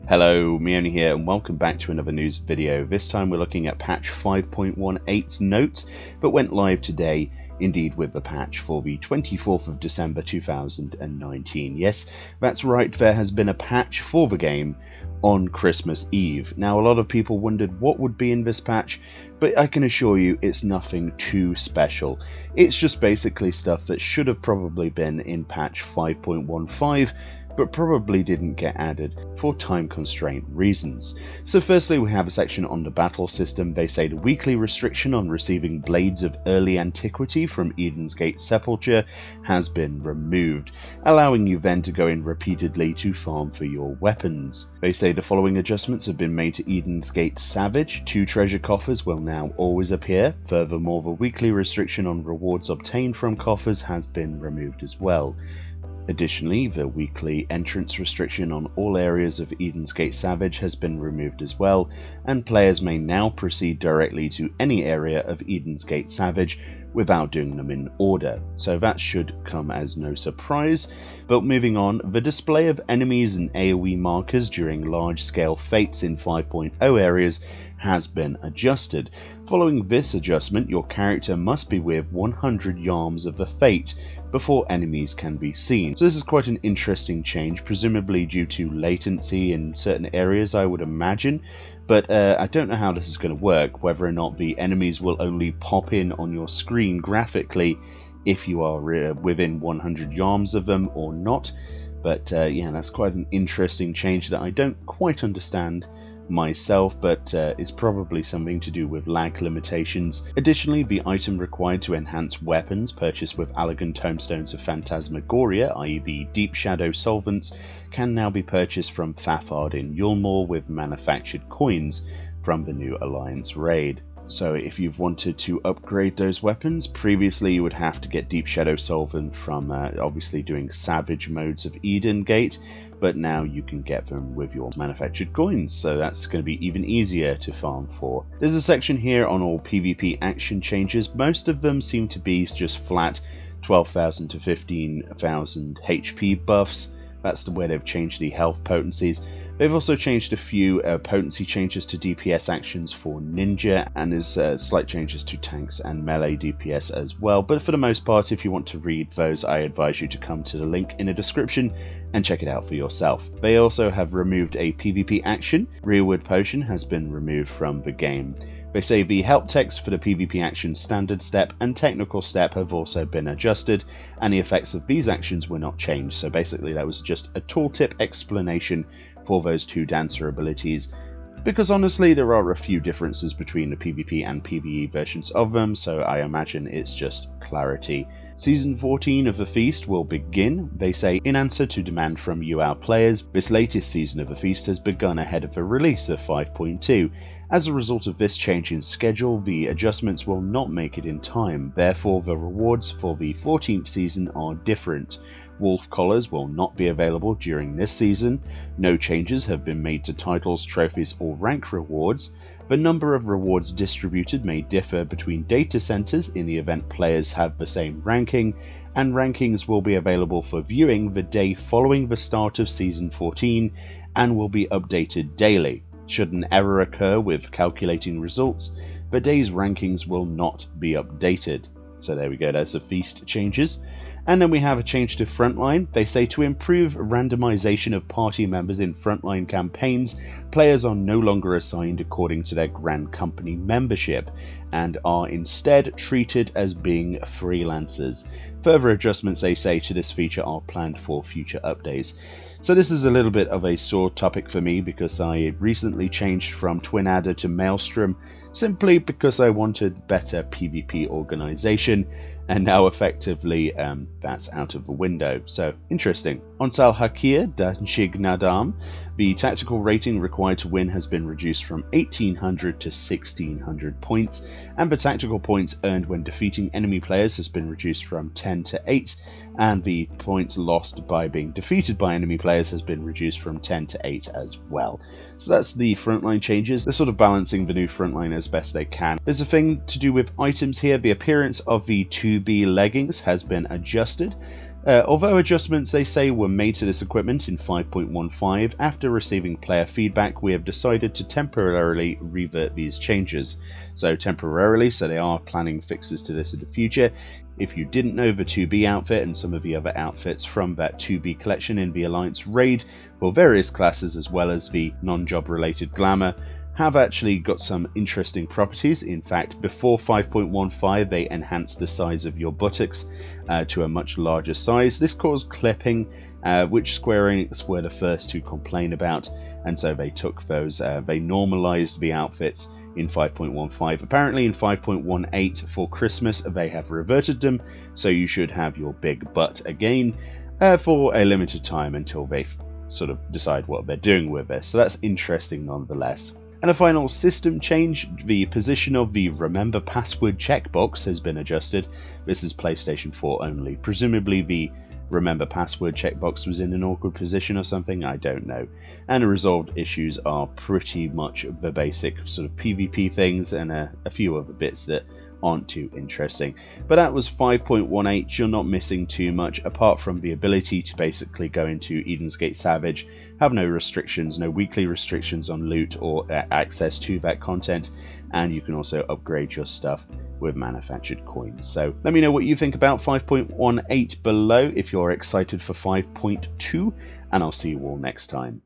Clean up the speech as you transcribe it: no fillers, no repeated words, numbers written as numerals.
Hello, Meoni here, and welcome back to another news video. This time we're looking at patch 5.18's notes, but went live today, indeed, with the patch for the 24th of December 2019. Yes, that's right, there has been a patch for the game on Christmas Eve. Now, a lot of people wondered what would be in this patch, but I can assure you it's nothing too special. It's just basically stuff that should have probably been in patch 5.15, but probably didn't get added for time constraint reasons. So firstly, we have a section on the battle system. They say the weekly restriction on receiving blades of early antiquity from Eden's Gate Sepulchre has been removed, allowing you then to go in repeatedly to farm for your weapons. They say the following adjustments have been made to Eden's Gate Savage. 2 treasure coffers will now always appear. Furthermore, the weekly restriction on rewards obtained from coffers has been removed as well. Additionally, the weekly entrance restriction on all areas of Eden's Gate Savage has been removed as well, and players may now proceed directly to any area of Eden's Gate Savage without doing them in order, so that should come as no surprise. But moving on, the display of enemies and AoE markers during large-scale fates in 5.0 areas has been adjusted. Following this adjustment, your character must be with 100 yards of the fate before enemies can be seen. So this is quite an interesting change, presumably due to latency in certain areas, I would imagine. But I don't know how this is going to work, whether or not the enemies will only pop in on your screen graphically if you are within 100 yards of them or not. But yeah, that's quite an interesting change that I don't quite understand myself, but it's probably something to do with lag limitations. Additionally, the item required to enhance weapons purchased with Allegan Tomestones of Phantasmagoria, i.e. the Deep Shadow Solvents, can now be purchased from Thafard in Yulmore with manufactured coins from the new Alliance raid. So if you've wanted to upgrade those weapons, previously you would have to get Deep Shadow Solvent from obviously doing Savage modes of Eden Gate, but now you can get them with your manufactured coins, so that's going to be even easier to farm for. There's a section here on all PvP action changes. Most of them seem to be just flat 12,000 to 15,000 HP buffs. That's where they've changed the health potencies. They've also changed a few potency changes to DPS actions for Ninja, and there's slight changes to tanks and melee DPS as well. But for the most part, if you want to read those, I advise you to come to the link in the description and check it out for yourself. They also have removed a PvP action. Rearward Potion has been removed from the game. They say the help text for the PvP action standard step and technical step have also been adjusted, and the effects of these actions were not changed. So basically that was just a tooltip explanation for those 2 dancer abilities, because honestly there are a few differences between the PvP and PvE versions of them, so I imagine it's just clarity. Season 14 of the Feast will begin, they say, in answer to demand from you, our players. This latest season of the Feast has begun ahead of the release of 5.2. As a result of this change in schedule, the adjustments will not make it in time, therefore the rewards for the 14th season are different. Wolf collars will not be available during this season. No changes have been made to titles, trophies or rank rewards. The number of rewards distributed may differ between data centers in the event players have the same ranking, and rankings will be available for viewing the day following the start of season 14 and will be updated daily. Should an error occur with calculating results, the day's rankings will not be updated. So there we go, there's the Feast changes. And then we have a change to Frontline. They say to improve randomization of party members in Frontline campaigns, players are no longer assigned according to their Grand Company membership and are instead treated as being freelancers. Further adjustments, they say, to this feature are planned for future updates. So this is a little bit of a sore topic for me because I recently changed from Twin Adder to Maelstrom simply because I wanted better PvP organization, and now effectively that's out of the window. So interesting. On Sal Hakir Danshig Nadam, the tactical rating required to win has been reduced from 1800 to 1600 points, and the tactical points earned when defeating enemy players has been reduced from 10 to 8, and the points lost by being defeated by enemy players has been reduced from 10 to 8 as well. So that's the Frontline changes. They're sort of balancing the new Frontline as best they can. There's a thing to do with items here. The appearance of the 2B leggings has been adjusted. Although adjustments, they say, were made to this equipment in 5.15, after receiving player feedback, we have decided to temporarily revert these changes. So temporarily, so they are planning fixes to this in the future. If you didn't know, the 2B outfit and some of the other outfits from that 2B collection in the Alliance raid for various classes, as well as the non-job related glamour, have actually got some interesting properties. In fact, before 5.15 they enhanced the size of your buttocks to a much larger size. This caused clipping, which Square Enix were the first to complain about, and so they took those, they normalized the outfits in 5.15. Apparently in 5.18 for Christmas they have reverted them, so you should have your big butt again for a limited time until they sort of decide what they're doing with it. So that's interesting nonetheless. And a final system change, the position of the Remember Password checkbox has been adjusted. This is PlayStation 4 only. Presumably the Remember Password checkbox was in an awkward position or something, I don't know. And the resolved issues are pretty much the basic sort of PvP things and a few other bits that aren't too interesting. But that was 5.18, you're not missing too much, apart from the ability to basically go into Eden's Gate Savage, have no restrictions, no weekly restrictions on loot or access to that content, and you can also upgrade your stuff with manufactured coins. So let me know what you think about 5.18 below if you're excited for 5.2, and I'll see you all next time.